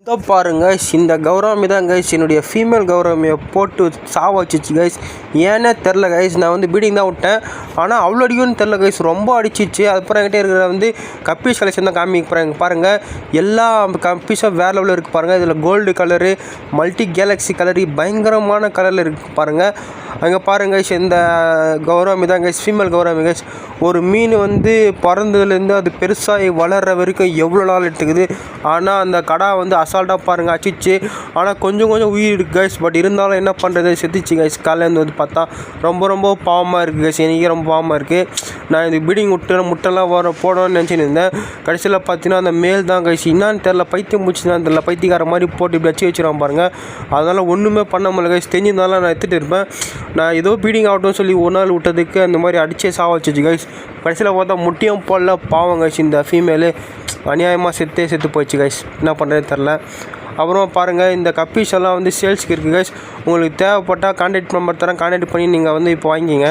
இதோ பாருங்க இந்த கௌரவமி தான் கைஸ் என்னுடைய ஃபீமேல் கௌரவமியை போட்டு சாவ வச்சிச்சு கைஸ். ஏன்னே தெரில கைஸ். நான் பீடிங் தான் விட்டேன், ஆனால் அவ்வளோ அடிக்கும்னு தெரில கைஸ். ரொம்ப அடிச்சிச்சு. அதுக்கப்புறம் என்கிட்ட இருக்கிற கப்பீஸ் கலெக்ஷன் தான் காமிக்க போகிறேன். பாருங்கள் எல்லா கப்பீஸும் வேறு லெவலில் இருக்குது பாருங்கள். இதில் gold colour, multi galaxy colour, பயங்கரமான கலரில் இருக்குது பாருங்கள். அங்கே பாருங்கள் கைஸ், இந்த கௌரவமி தான் கைஸ் ஃபீமேல் கௌரவமி கைஸ். ஒரு மீன் பிறந்ததுலேருந்து அது பெருசாகி வளர்கிற வரைக்கும் எவ்வளோ நாள் எடுத்துக்குது. ஆனால் அந்த கடா அசால்ட்டாக பாருங்கள் அடிச்சிச்சு. ஆனால் கொஞ்சம் உயிர் இருக்குது கைஸ். பட் இருந்தாலும் என்ன பண்ணுறது, செத்துச்சு கைஸ். காலையிலேருந்து பார்த்தா ரொம்ப பாவமாக இருக்குது கைஸ். எனக்கே ரொம்ப பாவமாக இருக்குது. நான் இந்த பீடிங் முட்டைலாம் போடணும்னு நினச்சின்னு இருந்தேன். கடைசியில் பார்த்தீங்கன்னா அந்த மேல் தான் கைஸ். என்னான்னு தெரில, பைத்தியம் முடிச்சுதான் தெரில, பைத்தியக்கார மாதிரி போட்டு இப்படி வச்சுருவான் பாருங்கள். அதனால் ஒன்றுமே பண்ண முடியல கைஸ். தெரிஞ்சிருந்தாலும் நான் எடுத்துகிட்டு இருப்பேன். நான் ஏதோ பீடிங் ஆகட்டும்னு சொல்லி ஒரு நாள் விட்டதுக்கு அந்த மாதிரி அடிச்சே சாவ வச்சிச்சு கைஸ். கடைசியில் பார்த்தா முட்டியும் போடல, பாவம் கைஸ். இந்த ஃபீமேலு அநியாயமாக செத்து போயிடுச்சு கைஸ். என்ன பண்ணுறதுன்னு தெரில. அப்புறம் பாருங்கள் இந்த கப்பீஸ் எல்லாம் சேல்ஸுக்கு இருக்குது கைஸ். உங்களுக்கு தேவைப்பட்டால் கான்டாக்ட் நம்பர் தரேன், கான்டாக்ட் பண்ணி நீங்கள் இப்போ வாங்கிக்கிங்க.